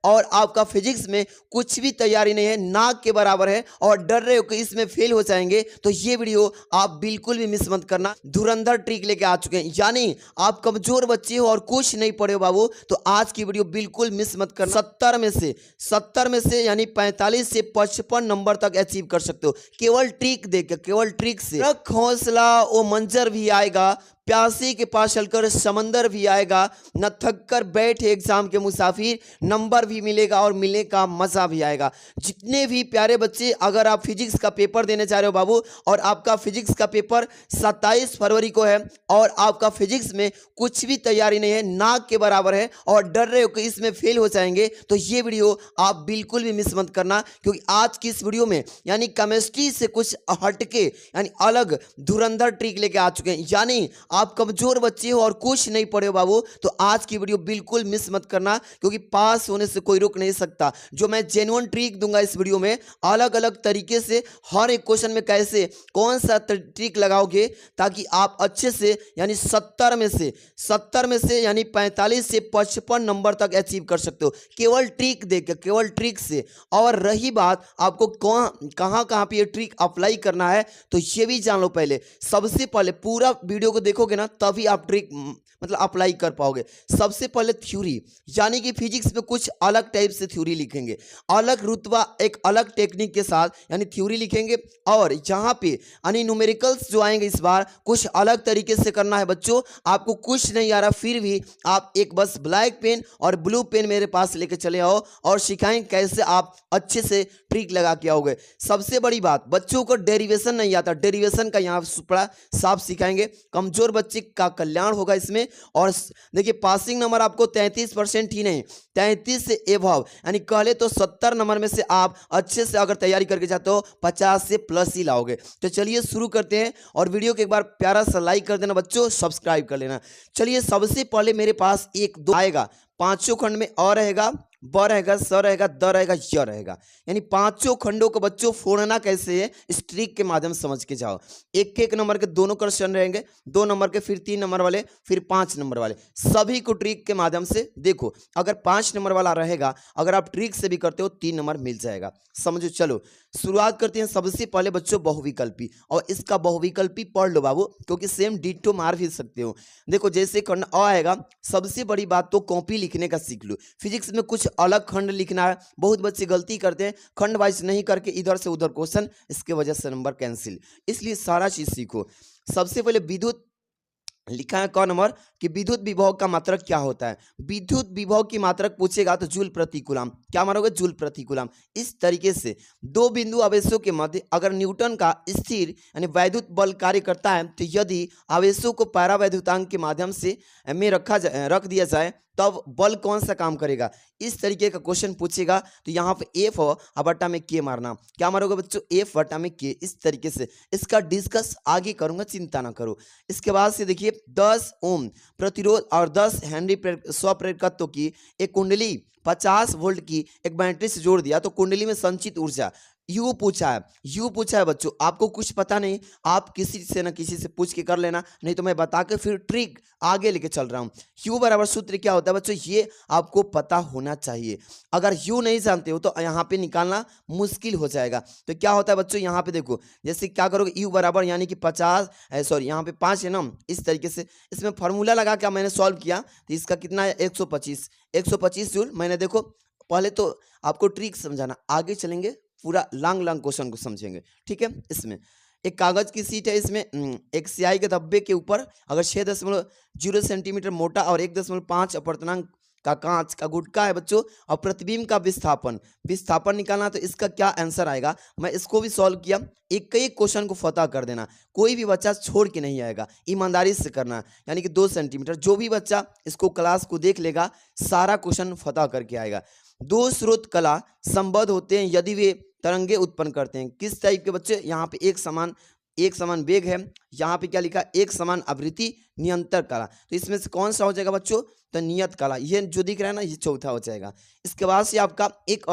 और आपका फिजिक्स में कुछ भी तैयारी नहीं है, नाक के बराबर है और डर रहे हो कि इसमें फेल हो जाएंगे, तो ये वीडियो आप बिल्कुल भी मिस मत करना। धुरंधर ट्रिक लेके आ चुके हैं, यानी आप कमजोर बच्चे हो और कुछ नहीं पढ़े हो बाबू, तो आज की वीडियो बिल्कुल मिस मत करना। 70 में से यानी 45 से 55 नंबर तक अचीव कर सकते हो केवल ट्रिक देकर, केवल ट्रिक से। रख हौसला, वो मंजर भी आएगा, प्यासी के पास चलकर समंदर भी आएगा, न थक कर बैठे एग्जाम के मुसाफिर, नंबर भी मिलेगा और मिलने का मजा भी आएगा। जितने भी प्यारे बच्चे, अगर आप फिजिक्स का पेपर देने जा रहे हो बाबू, और आपका फिजिक्स का पेपर 27 फरवरी को है और आपका फिजिक्स में कुछ भी तैयारी नहीं है, नाक के बराबर है और डर रहे हो कि इसमें फेल हो जाएंगे, तो ये वीडियो आप बिल्कुल भी मिस मत करना। क्योंकि आज की इस वीडियो में यानी केमिस्ट्री से कुछ हटके यानी अलग धुरंधर ट्रिक लेके आ चुके हैं। यानी आप कमजोर बच्चे हो और कुछ नहीं पढ़े हो बाबू, तो आज की वीडियो बिल्कुल मिस मत करना, क्योंकि पास होने से कोई रुक नहीं सकता। जो मैं जेन्युइन ट्रिक दूंगा इस वीडियो में, अलग अलग तरीके से हर एक क्वेश्चन में कैसे कौन सा ट्रिक लगाओगे ताकि आप अच्छे से यानी 70 में से यानी 45 से 55 नंबर तक अचीव कर सकते हो केवल ट्रिक देकर, केवल ट्रिक से। और रही बात आपको कहाँ पे ये ट्रिक अप्लाई करना है, तो ये भी जान लो। पहले सबसे पहले पूरा वीडियो को देखोगे ना, तभी आप ट्रिक मतलब अप्लाई कर पाओगे। सबसे पहले थ्योरी, यानी कि फिजिक्स में कुछ अलग टाइप से थ्योरी लिखेंगे, अलग रुतबा एक अलग टेक्निक के साथ यानी थ्योरी लिखेंगे। और यहाँ पे यानी न्यूमेरिकल्स जो आएंगे इस बार कुछ अलग तरीके से करना है बच्चों। आपको कुछ नहीं आ रहा, फिर भी आप एक बस ब्लैक पेन और ब्लू पेन मेरे पास लेके चले आओ और सिखाएं कैसे आप अच्छे से ट्रिक लगा के आओगे। सबसे बड़ी बात, बच्चों को डेरिवेशन नहीं आता, डेरिवेशन का यहाँ बड़ा साफ सिखाएंगे। कमजोर बच्चे का कल्याण होगा इसमें। और देखिए पासिंग नंबर आपको 33% ही नहीं, 33 से एबव यानी कहले तो 70 नंबर में से आप अच्छे से अगर तैयारी करके जाते हो 50 से प्लस ही लाओगे। तो चलिए शुरू करते हैं, और वीडियो को एक बार प्यारा सा लाइक कर देना बच्चों, सब्सक्राइब कर लेना। चलिए सबसे पहले मेरे पास 1 2 आएगा, पांचों खंड में अ रहेगा, ब रहेगा, स रहेगा, द रहेगा, य रहेगा, यानी पांचों खंडों को बच्चों फोड़ना कैसे है इस ट्रिक के माध्यम से समझ के जाओ। एक एक नंबर के दोनों क्वेश्चन रहेंगे, 2 नंबर के, फिर 3 नंबर वाले, फिर 5 नंबर वाले, सभी को ट्रिक के माध्यम से देखो। अगर 5 नंबर वाला रहेगा, अगर आप ट्रिक से भी करते हो 3 नंबर मिल जाएगा, समझो। चलो शुरुआत करते हैं। सबसे पहले बच्चों बहुविकल्पी, और इसका बहुविकल्पी पढ़ लो बाबू, क्योंकि सेम डिट्टो मार भी सकते हो। देखो जैसे खंड अ आएगा, सबसे बड़ी बात तो कॉपी लिखने का सीख लो। फिजिक्स में कुछ अलग खंड लिखना है, बहुत बच्चे गलती करते हैं, खंड वाइज नहीं करके इधर से उधर क्वेश्चन, इसके वजह से नंबर कैंसिल। इसलिए सारा चीज सीखो। सबसे पहले विद्युत लिखा है क नंबर कि विद्युत विभव का मात्रक क्या होता है। विद्युत विभव की मात्रक पूछेगा तो जूल प्रति कूलम, क्या मारोगे, जूल प्रति कूलम। इस तरीके से दो बिंदु आवेशों के मध्य अगर न्यूटन का स्थिर यानी वैद्युत बल कार्य करता है, तो यदि आवेशों को पैरावैद्युतांक के माध्यम से में रख दिया जाए, तब बल कौन सा काम करेगा, इस तरीके का क्वेश्चन पूछेगा। तो यहाँ पे एफ बटा में के मारना, क्या मारोगे बच्चों, एफ बटा में के। इस तरीके से इसका डिस्कस आगे करूंगा, चिंता ना करो। इसके बाद से देखिए 10 ओम प्रतिरोध और 10 हेनरी स्वप्रेरकत्व की एक कुंडली 50 वोल्ट की एक बैटरी से जोड़ दिया, तो कुंडली में संचित ऊर्जा यू पूछा है बच्चों। आपको कुछ पता नहीं, आप किसी से ना किसी से पूछ के कर लेना, नहीं तो मैं बता के फिर ट्रिक आगे लेके चल रहा हूँ। यू बराबर सूत्र क्या होता है बच्चों, ये आपको पता होना चाहिए। अगर यू नहीं जानते हो तो यहाँ पे निकालना मुश्किल हो जाएगा। तो क्या होता है बच्चों, यहाँ पे देखो जैसे क्या करोगे, यू बराबर यानी कि 50 सॉरी यहाँ पे 5 है ना, इस तरीके से इसमें फॉर्मूला लगा के मैंने सॉल्व किया, तो इसका कितना है 125 जूल। मैंने देखो पहले तो आपको ट्रिक समझाना, आगे चलेंगे पूरा लॉन्ग क्वेश्चन को समझेंगे, ठीक है। इसमें एक कागज की सीट है, इसमें एक स्याही के धब्बे के ऊपर अगर 6.0 सेंटीमीटर मोटा और 1.5 अपवर्तनांक का कांच का गुटका है बच्चों, और प्रतिबिंब का विस्थापन निकालना, तो इसका क्या आंसर आएगा। मैं इसको भी सॉल्व किया, एक क्वेश्चन को फतह कर देना, कोई भी बच्चा छोड़ के नहीं आएगा, ईमानदारी से करना, यानी कि 2 सेंटीमीटर। जो भी बच्चा इसको क्लास को देख लेगा सारा क्वेश्चन फतह करके आएगा। दो स्रोत कला संबद्ध होते हैं यदि वे तरंगे उत्पन्न करते हैं। किस टाइप के बच्चे, यहाँ पे एक समान वेग है, यहाँ पे क्या लिखा, एक समान आवृत्ति नियंत्रण कला, तो इसमें से कौन सा हो जाएगा बच्चों, तो नियत कला, ये जो दिख रहा है ना, ये चौथा हो जाएगा। इसके बाद से आपका एक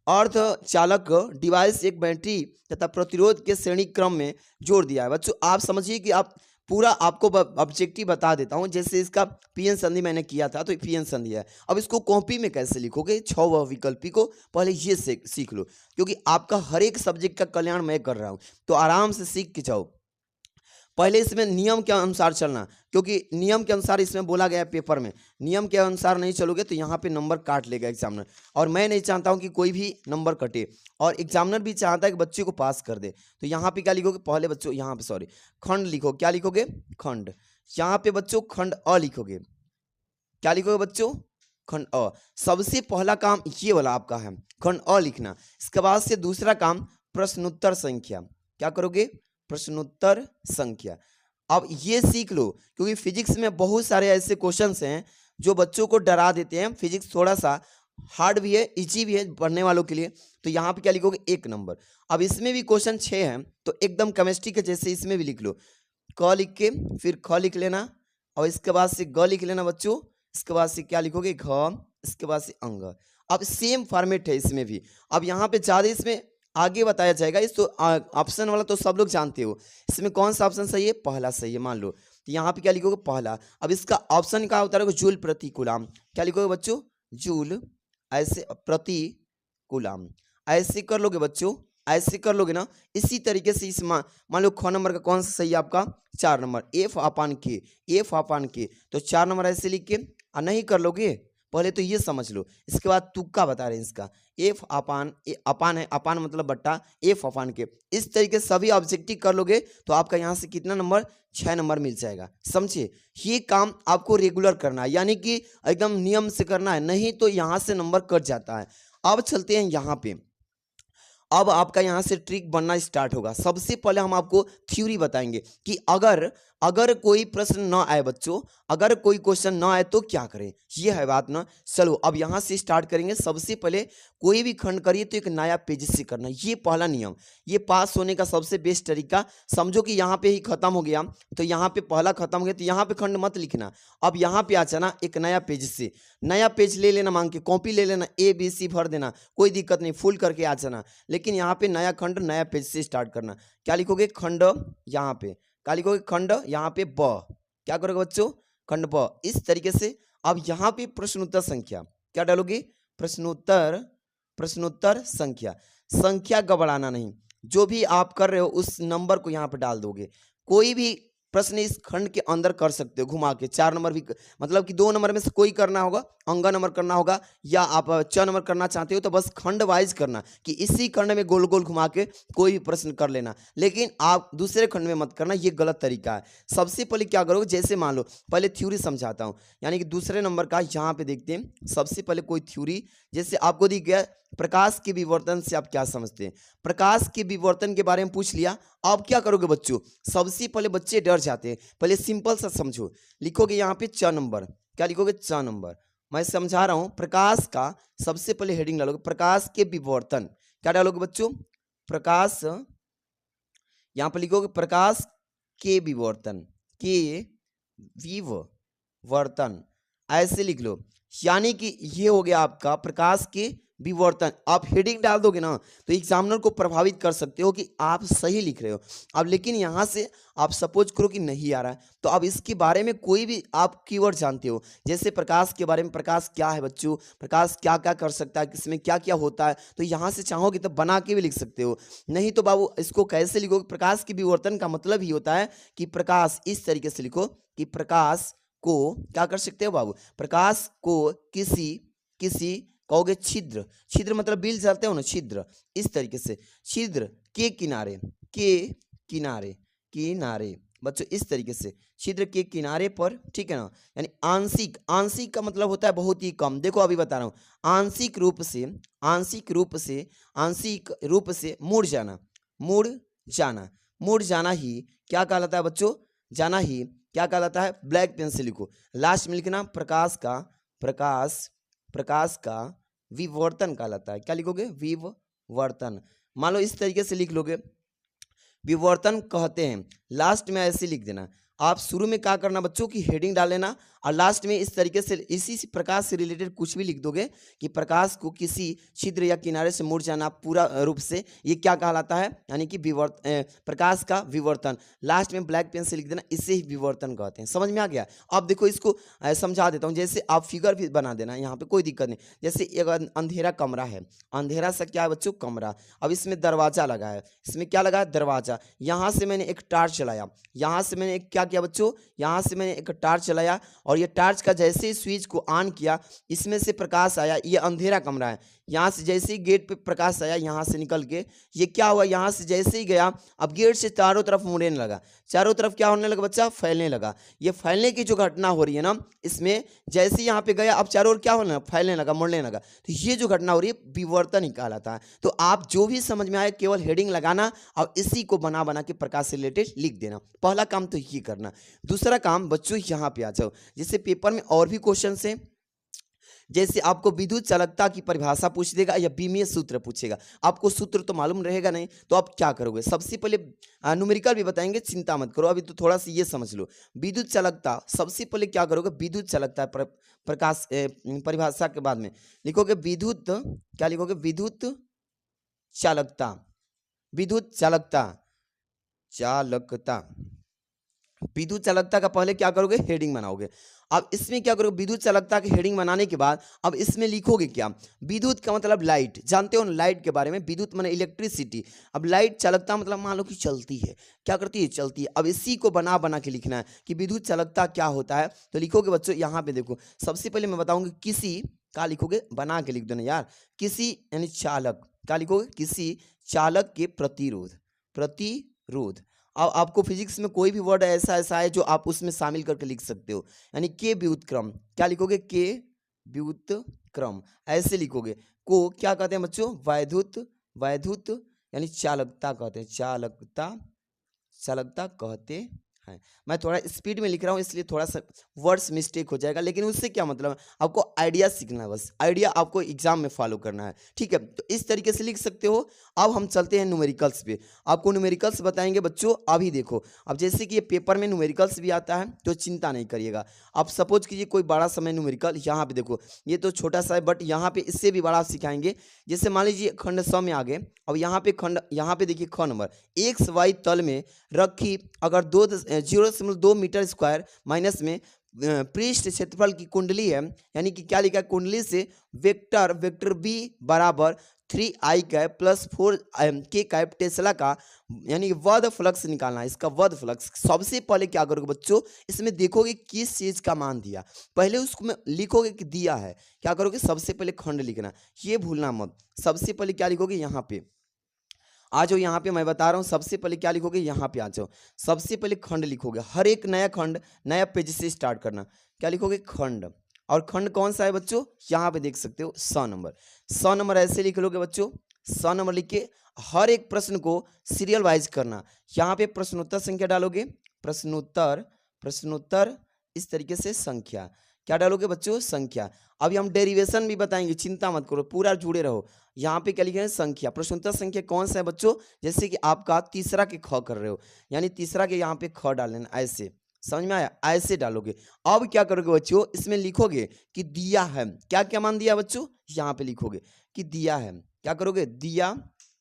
अर्धचालक डिवाइस एक बैटरी तथा प्रतिरोध के श्रेणी क्रम में जोड़ दिया है बच्चों। आप समझिए कि आप पूरा आपको ऑब्जेक्टिव बता देता हूँ। जैसे इसका पीएन संधि मैंने किया था, तो पीएन संधि है। अब इसको कॉपी में कैसे लिखोगे, 6 विकल्पी को पहले ये सीख लो, क्योंकि आपका हर एक सब्जेक्ट का कल्याण मैं कर रहा हूँ, तो आराम से सीख के जाओ। पहले इसमें नियम के अनुसार चलना, क्योंकि नियम के अनुसार इसमें बोला गया है पेपर में, नियम के अनुसार नहीं चलोगे तो यहाँ पे नंबर काट लेगा एग्जामिनर, और मैं नहीं चाहता हूँ कि कोई भी नंबर कटे, और एग्जामिनर भी चाहता है कि बच्चे को पास कर दे। तो यहाँ पे क्या लिखोगे, पहले बच्चों यहाँ पे सॉरी खंड लिखो। क्या लिखोगे, खंड। यहाँ पे बच्चों खंड अ लिखोगे। क्या लिखोगे बच्चों, खंड अ। सबसे पहला काम ये वाला आपका है, खंड अ लिखना। इसके बाद से दूसरा काम प्रश्नोत्तर संख्या। क्या करोगे, प्रश्नोत्तर संख्या। अब ये सीख लो, क्योंकि फिजिक्स में बहुत सारे ऐसे क्वेश्चंस हैं जो बच्चों को डरा देते हैं। फिजिक्स थोड़ा सा हार्ड भी है, इजी भी है पढ़ने वालों के लिए। तो यहाँ पे क्या लिखोगे, 1 नंबर। अब इसमें भी क्वेश्चन 6 हैं, तो एकदम केमिस्ट्री के जैसे इसमें भी लिख लो। क लिख के फिर ख लिख लेना, और इसके बाद से ग लिख लेना बच्चों। इसके बाद से क्या लिखोगे, घ। इसके बाद से अंग। अब सेम फॉर्मेट है इसमें भी। अब यहाँ पे ज़्यादा इसमें आगे बताया जाएगा। इस तो ऑप्शन वाला तो सब लोग जानते हो, इसमें कौन सा ऑप्शन सही है, पहला सही है मान लो। तो यहाँ पे क्या लिखोगे, पहला। अब इसका ऑप्शन क्या होता है, जूल प्रति कूलाम। क्या लिखोगे बच्चों, जूल ऐसे प्रति कूलाम। ऐसे कर लोगे बच्चों, ऐसे कर लोगे ना। इसी तरीके से इस मान लो ख नंबर का कौन सा सही है आपका, 4 नंबर, एफ अपान के, एफ अपान के। तो 4 नंबर ऐसे लिख के नहीं कर लोगे, पहले तो ये समझ लो। इसके बाद तुक्का बता रहे हैं इसका, एफ अपान, अपान है, अपान मतलब बट्टा, एफ अपान के। इस तरीके से सभी ऑब्जेक्टिव कर लोगे तो आपका यहाँ से कितना नंबर, 6 नंबर मिल जाएगा। समझिए, ये काम आपको रेगुलर करना है, यानी कि एकदम नियम से करना है, नहीं तो यहाँ से नंबर कट जाता है। अब चलते हैं यहाँ पे। अब आपका यहाँ से ट्रिक बनना स्टार्ट होगा। सबसे पहले हम आपको थ्योरी बताएंगे कि अगर कोई प्रश्न ना आए बच्चों, अगर कोई क्वेश्चन ना आए तो क्या करें, ये है बात ना। चलो अब यहाँ से स्टार्ट करेंगे। सबसे पहले कोई भी खंड करिए तो एक नया पेज से करना, ये पहला नियम। ये पास होने का सबसे बेस्ट तरीका। समझो कि यहाँ पे ही खत्म हो गया, तो यहाँ पे पहला खत्म हो गया, तो यहाँ पे खंड मत लिखना। अब यहाँ पे आ जाना एक नया पेज से, नया पेज ले लेना, मांग के कॉपी ले लेना, ABC भर देना, कोई दिक्कत नहीं, फुल करके आ जाना। लेकिन यहाँ पे नया खंड नया पेज से स्टार्ट करना। क्या लिखोगे, खंड यहाँ पे। क्या लिखोगे, खंड यहाँ पे ब। क्या करोगे बच्चों, खंड ब। इस तरीके से अब यहाँ पे प्रश्नोत्तर संख्या क्या डालोगे, प्रश्नोत्तर संख्या। संख्या गड़बड़ाना नहीं, जो भी आप कर रहे हो उस नंबर को यहाँ पे डाल दोगे। कोई भी प्रश्न इस खंड के अंदर कर सकते हो घुमा के, 4 नंबर भी, मतलब कि 2 नंबर में से कोई करना होगा, अंगा नंबर करना होगा, या आप 6 नंबर करना चाहते हो तो बस खंड वाइज करना कि इसी खंड में गोल गोल घुमा के कोई भी प्रश्न कर लेना। लेकिन आप दूसरे खंड में मत करना, ये गलत तरीका है। सबसे पहले क्या करोगे, जैसे मान लो पहले थ्योरी समझाता हूँ, यानी कि दूसरे नंबर का यहाँ पे देखते हैं। सबसे पहले कोई थ्योरी, जैसे आपको दिख गया प्रकाश के विवर्तन से आप क्या समझते हैं, प्रकाश के विवर्तन के बारे में पूछ लिया। अब क्या करोगे बच्चों, सबसे पहले बच्चे डर जाते हैं, पहले सिंपल सा समझो। लिखोगे यहाँ पे 6 नंबर। क्या लिखोगे, 6 नंबर। मैं समझा रहा हूँ, प्रकाश का सबसे पहले हेडिंग डालोगे, प्रकाश के विवर्तन। क्या डालोगे बच्चों, प्रकाश, यहाँ पर लिखोगे प्रकाश के विवर्तन, के विवर्तन, ऐसे लिख लो। यानी कि ये हो गया आपका प्रकाश के विवर्तन। आप हेडिंग डाल दोगे ना तो एग्जामिनर को प्रभावित कर सकते हो कि आप सही लिख रहे हो। अब लेकिन यहाँ से आप सपोज करो कि नहीं आ रहा है, तो अब इसके बारे में कोई भी आप कीवर्ड जानते हो, जैसे प्रकाश के बारे में, प्रकाश क्या है बच्चों, प्रकाश क्या क्या कर सकता है, किसमें क्या क्या होता है, तो यहाँ से चाहोगे तो बना के भी लिख सकते हो। नहीं तो बाबू इसको कैसे लिखोगे, प्रकाश के विवर्तन का मतलब ही होता है कि प्रकाश, इस तरीके से लिखो कि प्रकाश को क्या कर सकते हो बाबू, प्रकाश को किसी कहोगे छिद्र, छिद्र मतलब बिल चलते हो ना, छिद्र, इस तरीके से छिद्र के किनारे, किनारे बच्चों, इस तरीके से छिद्र के किनारे पर, ठीक है ना। यानी आंशिक, आंशिक का मतलब होता है बहुत ही कम। देखो अभी बता रहा हूँ, आंशिक रूप से मुड़ जाना ही क्या कहलाता है बच्चों, जाना ही क्या कहलाता है, ब्लैक पेन से लिखो, लास्ट में लिखना प्रकाश का विवर्तन कहलाता है। क्या लिखोगे, विवर्तन। मान लो इस तरीके से लिख लोगे, विवर्तन कहते हैं, लास्ट में ऐसे लिख देना। आप शुरू में क्या करना बच्चों की हेडिंग डाल लेना और लास्ट में इस तरीके से इसी से प्रकाश से रिलेटेड कुछ भी लिख दोगे कि प्रकाश को किसी छिद्र या किनारे से मुड़ जाना पूरा रूप से, ये क्या कहलाता है, यानी कि प्रकाश का विवर्तन। लास्ट में ब्लैक पेन से लिख देना, इसे ही विवर्तन कहते हैं। समझ में आ गया? अब देखो इसको समझा देता हूँ। जैसे आप फिगर भी बना देना, यहाँ पे कोई दिक्कत नहीं। जैसे एक अंधेरा कमरा है, अंधेरा सा क्या है बच्चों, कमरा। अब इसमें दरवाजा लगा है, इसमें क्या लगा है, दरवाजा। यहाँ से मैंने एक टार्च चलाया, यहाँ से मैंने एक क्या किया बच्चों, यहाँ से मैंने एक टार्च चलाया और ये टार्च का जैसे ही स्विच को ऑन किया, इसमें से प्रकाश आया। ये अंधेरा कमरा है, यहाँ से जैसे ही गेट पे प्रकाश आया, यहाँ से निकल के ये क्या हुआ, यहाँ से जैसे ही गया, अब गेट से चारों तरफ मुड़ने लगा, चारों तरफ क्या होने लगा बच्चा, फैलने लगा। ये फैलने की जो घटना हो रही है ना, इसमें जैसे ही यहाँ पे गया, अब चारों ओर क्या होने लगा, फैलने लगा, मुड़ने लगा। तो ये जो घटना हो रही है विवर्तन ही कहलाता है। तो आप जो भी समझ में आए केवल हेडिंग लगाना और इसी को बना बना के प्रकाश से रिलेटेड लिख देना। पहला काम तो ये करना। दूसरा काम बच्चों यहाँ पे आ जाओ। जैसे पेपर में और भी क्वेश्चन है, जैसे आपको विद्युत चालकता की परिभाषा पूछ देगा या बीमीय सूत्र पूछेगा, आपको सूत्र तो मालूम रहेगा नहीं, तो आप क्या करोगे, सबसे पहले न्यूमेरिकल भी बताएंगे, चिंता मत करो, अभी तो थोड़ा सा ये समझ लो। विद्युत चालकता सबसे पहले क्या करोगे, विद्युत चालकता प्रकाश परिभाषा के बाद में लिखोगे विद्युत, क्या लिखोगे, विद्युत चालकता, विद्युत चालकता, चालकता, विद्युत चालकता का पहले क्या करोगे, हेडिंग बनाओगे। अब इसमें क्या करोगे, विद्युत चालकता की हेडिंग बनाने के बाद अब इसमें लिखोगे क्या, विद्युत का मतलब लाइट, जानते हो ना लाइट के बारे में, विद्युत माने इलेक्ट्रिसिटी। अब लाइट चालकता मतलब मान लो कि चलती है, क्या करती है, चलती है। अब इसी को बना बना के लिखना है कि विद्युत चालकता क्या होता है। तो लिखोगे बच्चों, यहाँ पे देखो, सबसे पहले मैं बताऊंगी किसी, क्या लिखोगे, बना के लिख दो ना यार, किसी यानी चालक, क्या लिखोगे, किसी चालक के प्रतिरोध, प्रतिरोध। अब आपको फिजिक्स में कोई भी वर्ड ऐसा ऐसा है जो आप उसमें शामिल करके लिख सकते हो, यानी के व्युत्क्रम, क्या लिखोगे, के व्युत्क्रम, ऐसे लिखोगे। को क्या कहते हैं बच्चों, वैद्युत, वैद्युत यानी चालकता कहते हैं, चालकता, चालकता कहते हैं। मैं थोड़ा स्पीड में लिख रहा हूँ इसलिए थोड़ा सा वर्ड्स मिस्टेक हो जाएगा, लेकिन उससे क्या मतलब है, आपको आइडिया सीखना है, बस आइडिया आपको एग्जाम में फॉलो करना है, ठीक है। तो इस तरीके से लिख सकते हो। अब हम चलते हैं न्यूमेरिकल्स पे, आपको न्यूमेरिकल्स बताएंगे बच्चों। अभी देखो, अब जैसे कि ये पेपर में न्यूमेरिकल्स भी आता है तो चिंता नहीं करिएगा। आप सपोज कीजिए कोई बड़ा समय न्यूमेरिकल, यहाँ पे देखो ये तो छोटा सा है, बट यहाँ पे इससे भी बड़ा सिखाएंगे। जैसे मान लीजिए खंड स में आगे, अब यहाँ पे खंड, यहाँ पे देखिए ख नंबर, एक्स वाई तल में रखी अगर 0.2 मीटर स्क्वायर माइनस में पृष्ठ क्षेत्रफल की कुंडली है, यानी कि क्या लिखा है, कुंडली से वेक्टर, वेक्टर बी बराबर 3i cap plus 4k cap Tesla का, यानी कि वर्ग फ्लक्स निकालना है। इसका वर्ग फ्लक्स सबसे पहले क्या करोगे बच्चों, इसमें देखोगे किस चीज का मान दिया, पहले उसको में लिखोगे कि दिया है, क्या करोगे, सबसे पहले खंड लिखना, ये भूलना मत। सबसे पहले क्या लिखोगे, यहाँ पे आ जाओ, यहाँ पे मैं बता रहा हूँ, सबसे पहले क्या लिखोगे, यहाँ पे आ जाओ, सबसे पहले खंड लिखोगे। हर एक नया खंड नया पेज से स्टार्ट करना, क्या लिखोगे, खंड। और खंड कौन सा है बच्चों, यहाँ पे देख सकते हो 100 नंबर, 100 नंबर ऐसे लिख लोगे बच्चों। 100 नंबर लिख के हर एक प्रश्न को सीरियल वाइज करना। यहाँ पे प्रश्नोत्तर संख्या डालोगे, प्रश्नोत्तर, प्रश्नोत्तर इस तरीके से संख्या, क्या डालोगे बच्चों, संख्या। अभी हम डेरिवेशन भी बताएंगे, चिंता मत करो, पूरा जुड़े रहो। यहाँ पे क्या लिखे हैं, संख्या, प्रश्नोत्तर संख्या कौन सा है बच्चों, जैसे कि आपका तीसरा के ख कर रहे हो, यानी तीसरा के यहाँ पे ख डाल लेना, ऐसे, समझ में आया, ऐसे डालोगे। अब क्या करोगे बच्चों, इसमें लिखोगे कि दिया है, क्या क्या मान दिया बच्चों, यहाँ पे लिखोगे कि दिया है, क्या करोगे, दिया,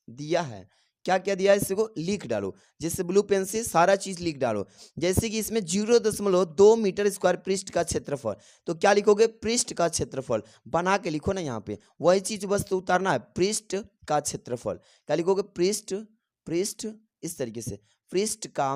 दिया है, क्या क्या दिया है, इसको लिख डालो। जैसे ब्लू पेन से सारा चीज लिख डालो। जैसे कि इसमें 0.2 मीटर स्क्वायर पृष्ठ का क्षेत्रफल, तो क्या लिखोगे, पृष्ठ का क्षेत्रफल बना के लिखो ना, यहाँ पे वही चीज बस तो उतारना है, पृष्ठ का क्षेत्रफल, क्या लिखोगे, पृष्ठ, पृष्ठ इस तरीके से, पृष्ठ का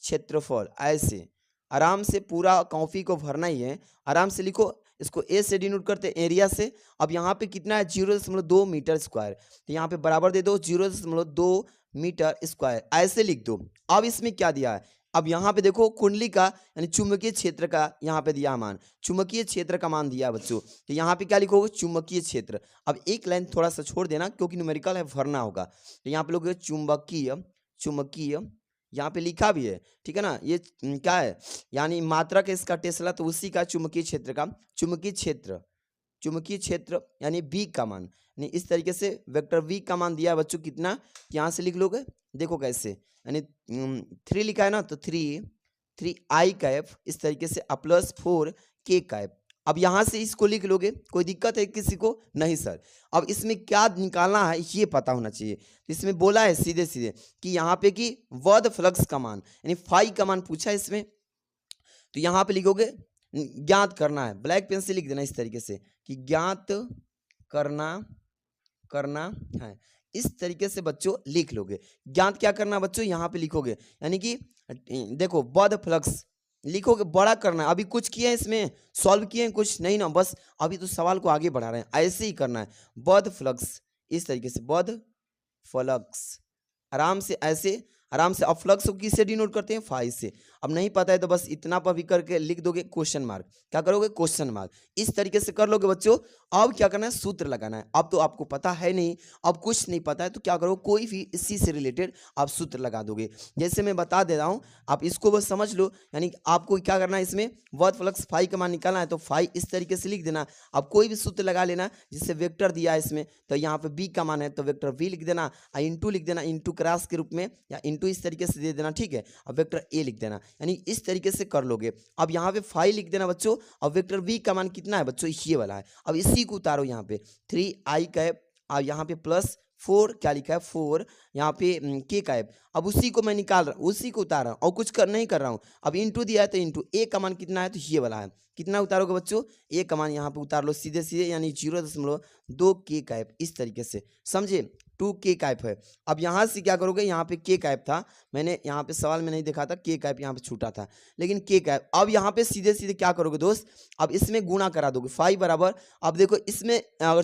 क्षेत्रफल, ऐसे आराम से पूरा कॉपी को भरना ही है, आराम से लिखो। इसको ए से डिनोट करते हैं एरिया से। अब यहाँ पे कितना है, 0.2 मीटर स्क्वायर, तो यहाँ पे बराबर दे दो 0.2 मीटर स्क्वायर, ऐसे लिख दो। अब इसमें क्या दिया है, अब यहाँ पे देखो कुंडली का यानी चुंबकीय क्षेत्र का यहाँ पे दिया मान, चुंबकीय क्षेत्र का मान दिया बच्चों, तो यहाँ पे क्या लिखोगे, चुंबकीय क्षेत्र। अब एक लाइन थोड़ा सा छोड़ देना क्योंकि न्यूमेरिकल है, भरना होगा, तो यहाँ पे लोग चुंबकीय, चुंबकीय यहाँ पे लिखा भी है, ठीक है ना, ये क्या है, यानी मात्रा का इसका टेस्ला, तो उसी का चुंबकीय क्षेत्र का, चुंबकीय क्षेत्र, चुंबकीय क्षेत्र यानी बी का मान, यानी इस तरीके से वेक्टर वी का मान दिया है बच्चों, कितना, यहाँ से लिख लोगे, देखो कैसे, यानी 3 लिखा है ना, तो 3 3i कैप इस तरीके से प्लस 4k कैप। अब यहाँ से इसको लिख लोगे, कोई दिक्कत है किसी को? नहीं सर। अब इसमें क्या निकालना है ये पता होना चाहिए। तो इसमें बोला है सीधे सीधे कि यहाँ पे कि वर्ध फ्लक्स का मान यानी फाई का मान पूछा है इसमें। तो यहाँ पे लिखोगे ज्ञात करना है, ब्लैक पेन से लिख देना इस तरीके से कि ज्ञात करना है। इस तरीके से बच्चों लिख लोगे। ज्ञात क्या करना बच्चों? यहाँ पे लिखोगे, यानी कि देखो वर्ध फ्लक्स लिखोगे, बड़ा करना है। अभी कुछ किए हैं इसमें, सॉल्व किए हैं कुछ नहीं ना, बस अभी तो सवाल को आगे बढ़ा रहे हैं। ऐसे ही करना है, वर्ध फ्लक्स इस तरीके से, वर्ध फ्लक्स आराम से ऐसे आराम से। अब फ्लक्स को किससे डिनोट करते हैं? फाई से। अब नहीं पता है तो बस इतना पर भी करके लिख दोगे क्वेश्चन मार्क। क्या करोगे? Question mark. इस तरीके से कर लोगे बच्चों। अब क्या करना है? सूत्र लगाना है। अब तो आपको पता है नहीं, अब कुछ नहीं पता है तो क्या करो, कोई भी इसी से रिलेटेड आप सूत्र लगा दोगे। जैसे मैं बता दे रहा हूँ, आप इसको बस समझ लो। यानी आपको क्या करना है इसमें, वर्ध फ्लक्स फाई का मान निकालना है तो फाई इस तरीके से लिख देना। अब कोई भी सूत्र लगा लेना, जिससे वेक्टर दिया है इसमें, तो यहाँ पे बी का मान है तो वेक्टर वी लिख देना, इंटू लिख देना, इंटू क्रॉस के रूप में, या इंटू इस तरीके से दे देना, ठीक है। अब वेक्टर ए लिख देना, यानी इस तरीके से कर लोगे। अब यहाँ पे फाई लिख देना बच्चों। अब वेक्टर वी का मान कितना है बच्चों? ये वाला है। अब इसी को उतारो यहाँ पे 3i कैप, और यहाँ पे प्लस 4 क्या लिखा है? 4 यहाँ पे k कैप। अब उसी को मैं निकाल रहा हूँ, उसी को उतार रहा हूँ और कुछ कर नहीं कर रहा हूँ। अब इंटू दिया है तो इंटू ए का मान कितना है? तो ये वाला है। कितना उतारोगे बच्चों? ए का मान यहाँ पे उतार लो सीधे सीधे, यानी 0.2k कैप इस तरीके से, समझे? 2k कैप है। अब यहाँ से क्या करोगे, यहाँ पे k कैप था, मैंने यहाँ पे सवाल में नहीं देखा था, k कैप यहाँ पे छूटा था, लेकिन k कैप। अब यहाँ पे सीधे सीधे क्या करोगे दोस्त, अब इसमें गुणा करा दोगे, फाई बराबर। अब देखो इसमें अगर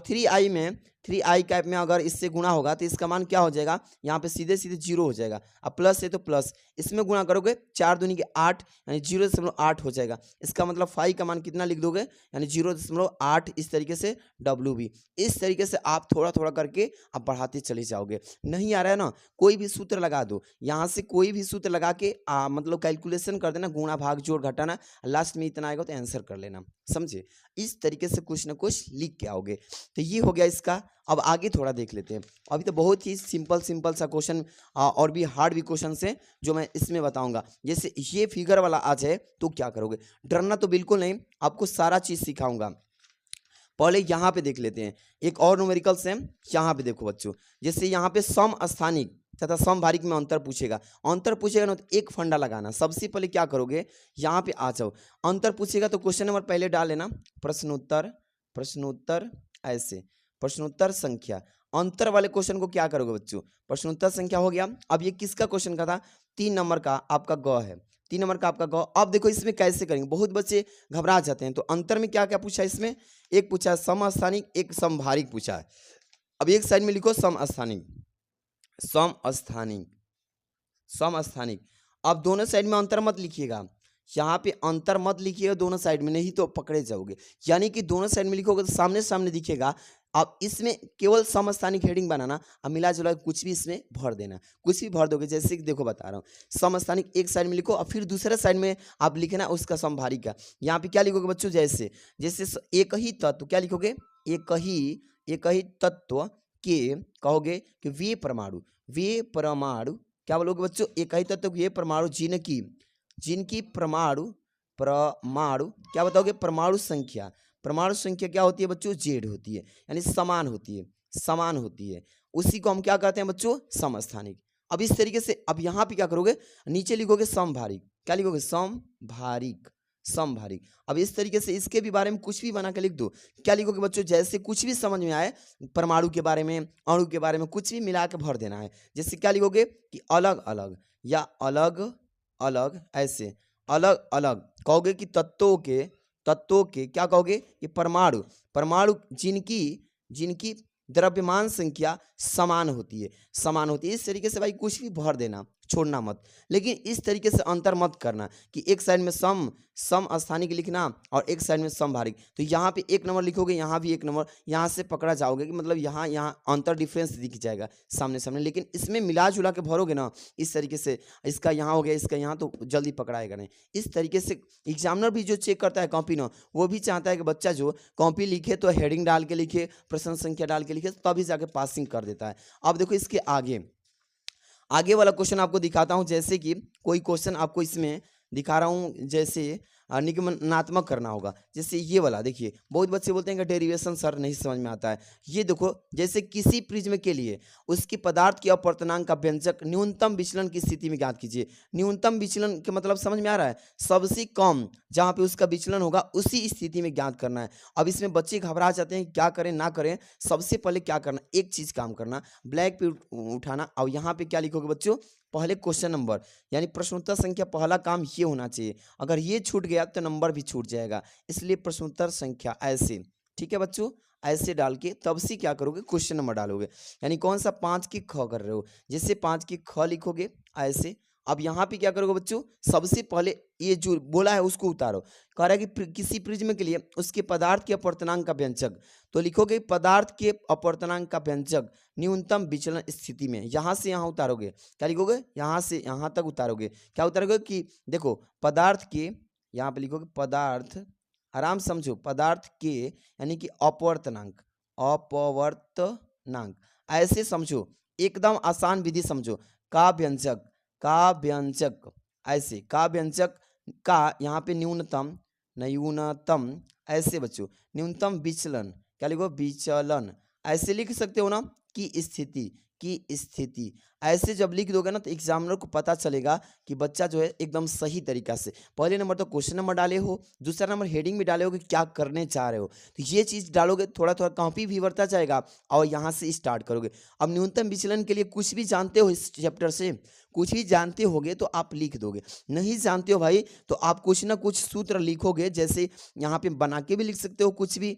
3i कैप में अगर इससे गुणा होगा तो इसका मान क्या हो जाएगा? यहाँ पे सीधे सीधे 0 हो जाएगा। अब प्लस है तो प्लस, इसमें गुणा करोगे 4 दूनी के 8, यानी 0.8 हो जाएगा। इसका मतलब फाई का मान कितना लिख दोगे? यानी 0.8 इस तरीके से डब्ल्यू बी। इस तरीके से आप थोड़ा थोड़ा करके आप बढ़ाते चले जाओगे। नहीं आ रहा है ना, कोई भी सूत्र लगा दो, यहाँ से कोई भी सूत्र लगा के मतलब कैलकुलेशन कर देना, गुणा भाग जोड़ घटाना, लास्ट में इतना आएगा तो आंसर कर लेना, समझे? इस तरीके से कुछ ना कुछ लिख के आओगे। तो ये हो गया इसका। अब आगे थोड़ा देख लेते हैं। अभी तो बहुत ही सिंपल सा क्वेश्चन और भी हार्ड भी क्वेश्चन है जो मैं इसमें बताऊंगा। जैसे ये फिगर वाला आ जाए तो क्या करोगे? डरना तो बिल्कुल नहीं, आपको सारा चीज सिखाऊंगा। पहले यहाँ पे देख लेते हैं, एक और न्यूमेरिकल्स है। यहाँ पे देखो बच्चों, जैसे यहाँ पे सम स्थानिक तथा समभारिक में अंतर पूछेगा ना, तो एक फंडा लगाना। सबसे पहले क्या करोगे, यहाँ पे आ जाओ, अंतर पूछेगा तो क्वेश्चन नंबर पहले डाल लेना, प्रश्नोत्तर ऐसे, प्रश्नोत्तर संख्या। अंतर वाले क्वेश्चन को क्या करोगे बच्चों? प्रश्नोत्तर संख्या हो गया। अब ये किसका क्वेश्चन का था? 3 नंबर का आपका ग है, 3 नंबर का आपका ग। अब देखो इसमें कैसे करेंगे, बहुत बच्चे घबरा जाते हैं। तो अंतर में क्या क्या पूछा है इसमें? एक पूछा है समस्थानिक, एक समभारिक पूछा है। अब एक साइड में लिखो समस्थानिक, समस्थानिक। अब दोनों साइड में अंतर मत लिखिएगा, यहाँ पे अंतर मत लिखिएगा दोनों साइड में, नहीं तो पकड़े जाओगे। यानी कि दोनों साइड में लिखोगे तो सामने सामने दिखेगा। अब इसमें केवल समस्थानिक हेडिंग बनाना, अब मिला जुला कुछ भी इसमें भर देना, कुछ भी भर दोगे। जैसे कि देखो बता रहा हूँ, समस्थानिक एक साइड में लिखो और फिर दूसरे साइड में आप लिखना उसका समभारिक का। यहाँ पे क्या लिखोगे बच्चों? जैसे एक ही तत्व, क्या लिखोगे? एक ही तत्व के कहोगे कि वे परमाणु, क्या बोलोगे बच्चों? एक ही तत्व के परमाणु जिनकी परमाणु क्या बताओगे? परमाणु संख्या क्या होती है बच्चों? जेड होती है, यानी समान होती है। उसी को हम क्या कहते हैं बच्चों? समस्थानिक। अब इस तरीके से अब यहाँ पे क्या करोगे? नीचे लिखोगे समभारिक, क्या लिखोगे? समभारिक। अब इस तरीके से इसके भी बारे में कुछ भी बना के लिख दो। क्या लिखोगे बच्चों? जैसे कुछ भी समझ में आए, परमाणु के बारे में, अणु के बारे में, कुछ भी मिला के भर देना है। जैसे क्या लिखोगे कि अलग अलग, या अलग अलग ऐसे, अलग अलग कहोगे कि तत्वों के क्या कहोगे? कि परमाणु जिनकी द्रव्यमान संख्या समान होती है। इस तरीके से भाई कुछ भी भर देना, छोड़ना मत। लेकिन इस तरीके से अंतर मत करना कि एक साइड में सम स्थानिक लिखना और एक साइड में समभारिक। तो यहाँ पे 1 नंबर लिखोगे, यहाँ भी 1 नंबर, यहाँ से पकड़ा जाओगे कि मतलब यहाँ अंतर डिफरेंस दिख जाएगा सामने सामने। लेकिन इसमें मिला जुला के भरोगे ना इस तरीके से, इसका यहाँ हो गया, इसका यहाँ, तो जल्दी पकड़ाएगा नहीं। इस तरीके से एग्जामिनर भी जो चेक करता है कॉपी ना, वो भी चाहता है कि बच्चा जो कॉपी लिखे तो हेडिंग डाल के लिखे, प्रश्न संख्या डाल के लिखे, तभी जाके पासिंग कर देता है। अब देखो इसके आगे वाला क्वेश्चन आपको दिखाता हूं। जैसे कि कोई क्वेश्चन आपको इसमें दिखा रहा हूँ, जैसे निगमनात्मक करना होगा। जैसे ये वाला देखिए, बहुत बच्चे बोलते हैं कि डेरिवेशन सर नहीं समझ में आता है। ये देखो, जैसे किसी प्रिज्म के लिए उसकी पदार्थ की अपवर्तनांक का व्यंजक न्यूनतम विचलन की स्थिति में ज्ञात कीजिए। न्यूनतम विचलन के मतलब समझ में आ रहा है, सबसे कम जहाँ पे उसका विचलन होगा उसी स्थिति में ज्ञात करना है। अब इसमें बच्चे घबरा जाते हैं, क्या करें ना करें। सबसे पहले क्या करना, एक चीज काम करना, ब्लैक पे उठाना और यहाँ पे क्या लिखोगे बच्चों, पहले क्वेश्चन नंबर, यानी प्रश्नोत्तर संख्या, पहला काम ये होना चाहिए। अगर ये छूट गया तो नंबर भी छूट जाएगा, इसलिए प्रश्नोत्तर संख्या ऐसे, ठीक है बच्चों, ऐसे डाल के तब से क्या करोगे, क्वेश्चन नंबर डालोगे। यानी कौन सा, 5 की ख कर रहे हो, जैसे 5 की ख लिखोगे ऐसे। अब यहाँ पे क्या करोगे बच्चों, सबसे पहले ये जो बोला है उसको उतारो। कह रहा है कि किसी प्रिज्म के लिए उसके पदार्थ के अपवर्तनांक का व्यंजक, तो लिखोगे पदार्थ के अपवर्तनांक का व्यंजक न्यूनतम विचलन स्थिति में, यहाँ से यहाँ उतारोगे। क्या लिखोगे, यहाँ से यहाँ तक उतारोगे। क्या उतारोगे कि देखो पदार्थ के, यहाँ पे लिखोगे पदार्थ, आराम समझो, पदार्थ के यानी कि अपवर्तनांक, अपवर्तनांक ऐसे समझो, एकदम आसान विधि समझो। का व्यंजक, का व्यंजक ऐसे, का व्यंजक का यहाँ पे न्यूनतम, न्यूनतम ऐसे बच्चों, न्यूनतम विचलन, क्या लिखो, विचलन ऐसे लिख सकते हो ना, की स्थिति, की स्थिति ऐसे जब लिख दोगे ना तो एग्जामिनर को पता चलेगा कि बच्चा जो है एकदम सही तरीका से, पहले नंबर तो क्वेश्चन नंबर डाले हो, दूसरा नंबर हेडिंग भी डाले हो कि क्या करने चाह रहे हो, तो ये चीज़ डालोगे, थोड़ा थोड़ा कॉपी भी बढ़ता जाएगा और यहाँ से स्टार्ट करोगे। अब न्यूनतम विचलन के लिए कुछ भी जानते हो इस चैप्टर से, कुछ भी जानते होगे तो आप लिख दोगे, नहीं जानते हो भाई तो आप कुछ ना कुछ सूत्र लिखोगे, जैसे यहाँ पे बना के भी लिख सकते हो कुछ भी।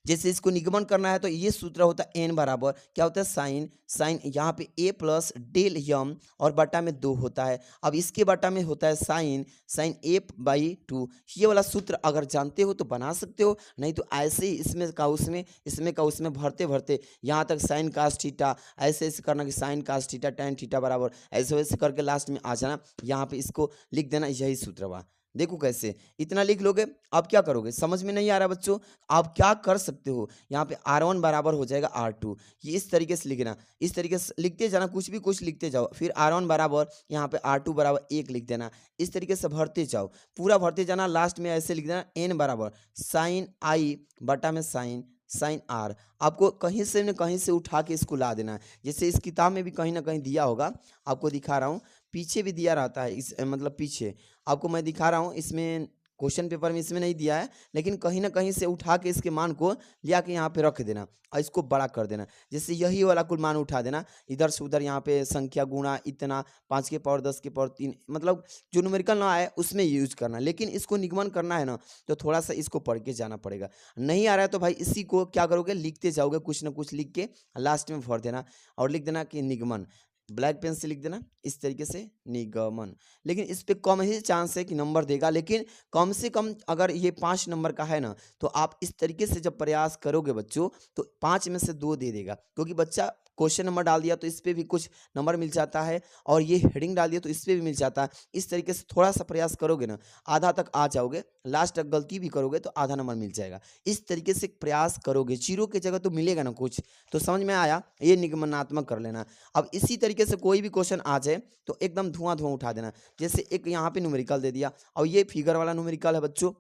जैसे इसको निगमन करना है तो ये सूत्र होता है एन बराबर क्या होता है, साइन, साइन यहाँ पे ए प्लस डेल यम और बटा में 2 होता है। अब इसके बटा में होता है साइन, साइन ए बाई 2। ये वाला सूत्र अगर जानते हो तो बना सकते हो, नहीं तो ऐसे ही इसमें का उसमें, इसमें का उसमें भरते भरते यहाँ तक साइन कास थीटा ऐसे ऐसे करना कि sine cos theta tan theta बराबर ऐसे वैसे करके लास्ट में आ जाना, यहाँ पे इसको लिख देना, यही सूत्र बा। देखो कैसे, इतना लिख लोगे। अब क्या करोगे, समझ में नहीं आ रहा बच्चों, आप क्या कर सकते हो, यहाँ पे R1 बराबर हो जाएगा R2, ये इस तरीके से लिखना, इस तरीके से लिखते जाना, कुछ भी कुछ लिखते जाओ, फिर R1 बराबर यहाँ पे R2 बराबर 1 लिख देना, इस तरीके से भरते जाओ, पूरा भरते जाना, लास्ट में ऐसे लिख देना n बराबर साइन आई बटा में साइन, साइन आर। आपको कहीं से न कहीं से उठा के इसको ला देना है, जैसे इस किताब में भी कहीं ना कहीं दिया होगा, आपको दिखा रहा हूँ, पीछे भी दिया रहता है, इस मतलब पीछे आपको मैं दिखा रहा हूँ, इसमें क्वेश्चन पेपर में इसमें नहीं दिया है, लेकिन कहीं ना कहीं से उठा के इसके मान को लिया के यहाँ पे रख देना और इसको बड़ा कर देना, जैसे यही वाला कुल मान उठा देना, इधर से उधर यहाँ पे संख्या गुणा इतना 5 के पावर 10 के पावर 3, मतलब जो न्यूमेरिकल ना आए उसमें यूज करना, लेकिन इसको निगमन करना है ना तो थोड़ा सा इसको पढ़ के जाना पड़ेगा। नहीं आ रहा है तो भाई इसी को क्या करोगे, लिखते जाओगे, कुछ ना कुछ लिख के लास्ट में भर देना और लिख देना कि निगमन, ब्लैक पेन से लिख देना इस तरीके से निगमन। लेकिन इस पे कम ही चांस है कि नंबर देगा, लेकिन कम से कम अगर ये 5 नंबर का है ना तो आप इस तरीके से जब प्रयास करोगे बच्चों तो 5 में से 2 दे देगा, क्योंकि बच्चा क्वेश्चन नंबर डाल दिया तो इस पे भी कुछ नंबर मिल जाता है और ये हेडिंग डाल दिया तो इस पे भी मिल जाता है। इस तरीके से थोड़ा सा प्रयास करोगे ना आधा तक आ जाओगे, लास्ट तक गलती भी करोगे तो आधा नंबर मिल जाएगा। इस तरीके से प्रयास करोगे, जीरो की जगह तो मिलेगा ना कुछ, तो समझ में आया, ये निगमनात्मक कर लेना। अब इसी तरीके से कोई भी क्वेश्चन आ जाए तो एकदम धुआं धुआं उठा देना, जैसे एक यहाँ पे न्यूमेरिकल दे दिया और ये फिगर वाला न्यूमेरिकल है बच्चों,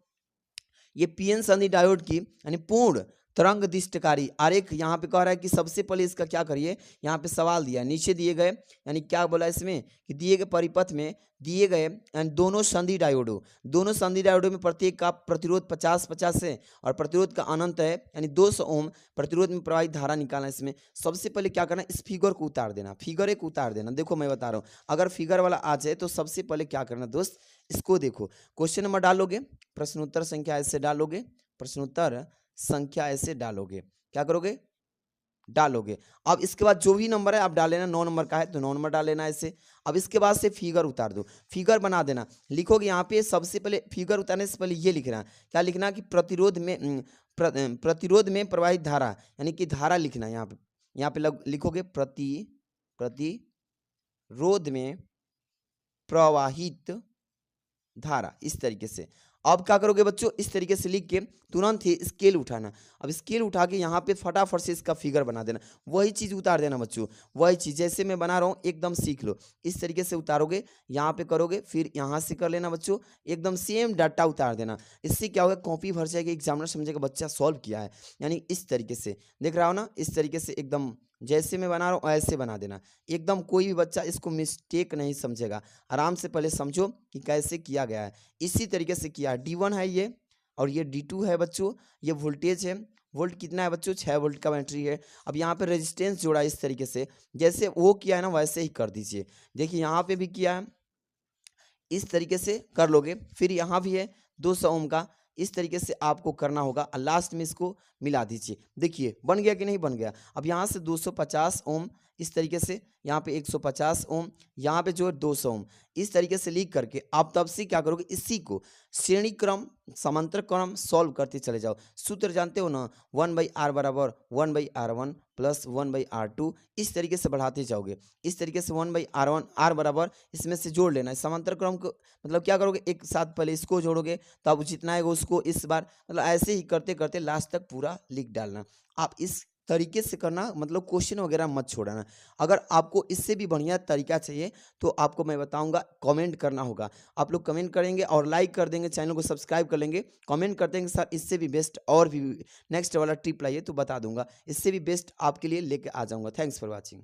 ये पीएन संधि डायोड की यानी पूर्ण तरंग दिष्टकारी आरेख यहाँ पे कह रहा है कि सबसे पहले इसका क्या करिए, यहाँ पे सवाल दिया नीचे दिए गए, यानी क्या बोला इसमें कि दिए गए परिपथ में दिए गए दोनों संधि डायोडो, दोनों संधि डायोडो में प्रत्येक का प्रतिरोध 50-50 है और प्रतिरोध का अनंत है, यानी 200 ओम प्रतिरोध में प्रवाहित धारा निकालना। इसमें सबसे पहले क्या करना, इस फिगर को उतार देना, फिगर एक उतार देना। देखो मैं बता रहा हूँ, अगर फिगर वाला आ जाए तो सबसे पहले क्या करना दोस्त, इसको देखो, क्वेश्चन नंबर डालोगे, प्रश्नोत्तर संख्या ऐसे डालोगे, प्रश्नोत्तर संख्या ऐसे डालोगे, क्या करोगे डालोगे। अब इसके बाद जो भी नंबर है आप डाल लेना, 9 नंबर का है तो 9 नंबर डाल लेना ऐसे। अब इसके बाद से फिगर उतार दो, फिगर बना देना, लिखोगे यहाँ पे सबसे पहले फिगर उतारने से पहले ये लिखना, क्या लिखना कि प्रतिरोध में प्रतिरोध में प्रवाहित धारा, यानी कि धारा लिखना, यहाँ पे लिखोगे प्रतिरोध में प्रवाहित धारा, इस तरीके से। अब क्या करोगे बच्चों, इस तरीके से लिख के तुरंत ही स्केल उठाना। अब स्केल उठा के यहाँ पे फटाफट से इसका फिगर बना देना, वही चीज़ उतार देना बच्चों, वही चीज़ जैसे मैं बना रहा हूँ एकदम सीख लो। इस तरीके से उतारोगे, यहाँ पे करोगे, फिर यहाँ से कर लेना बच्चों, एकदम सेम डाटा उतार देना। इससे क्या होगा, कॉपी भर जाएगी, एग्जामिनर समझेगा बच्चा सॉल्व किया है। यानी इस तरीके से देख रहा हो ना, इस तरीके से एकदम जैसे मैं बना रहा हूँ ऐसे बना देना। एकदम कोई भी बच्चा इसको मिस्टेक नहीं समझेगा। आराम से पहले समझो कि कैसे किया गया है। इसी तरीके से किया है। D1 है ये, और ये D2 है बच्चों। ये वोल्टेज है, वोल्ट कितना है बच्चों, 6 वोल्ट का बैटरी है। अब यहाँ पे रेजिस्टेंस जोड़ा इस तरीके से, जैसे वो किया है ना वैसे ही कर दीजिए। देखिए यहाँ पे भी किया है, इस तरीके से कर लोगे। फिर यहाँ भी है 200 ओम का, इस तरीके से आपको करना होगा और लास्ट में इसको मिला दीजिए। देखिए बन गया कि नहीं बन गया। अब यहाँ से 250 ओम, इस तरीके से यहाँ पे 150 ओम, यहाँ पे जो है 200 ओम, इस तरीके से लिख करके आप तब से क्या करोगे, इसी को श्रेणी क्रम समांतर क्रम सॉल्व करते चले जाओ। सूत्र जानते हो ना, 1/r बराबर 1/r1 प्लस 1/r2, इस तरीके से बढ़ाते जाओगे। इस तरीके से 1/r1 r बराबर इसमें से जोड़ लेना है। समांतर क्रम को मतलब क्या करोगे, एक साथ पहले इसको जोड़ोगे तो अब जितना आएगा उसको इस बार, मतलब ऐसे ही करते करते लास्ट तक पूरा लिख डालना। आप इस तरीके से करना, मतलब क्वेश्चन वगैरह मत छोड़ना। अगर आपको इससे भी बढ़िया तरीका चाहिए तो आपको मैं बताऊंगा, कमेंट करना होगा। आप लोग कमेंट करेंगे और लाइक कर देंगे, चैनल को सब्सक्राइब कर लेंगे, कमेंट कर देंगे सर इससे भी बेस्ट और भी नेक्स्ट वाला टिप लाइए तो बता दूंगा, इससे भी बेस्ट आपके लिए लेके आ जाऊंगा। Thanks for watching.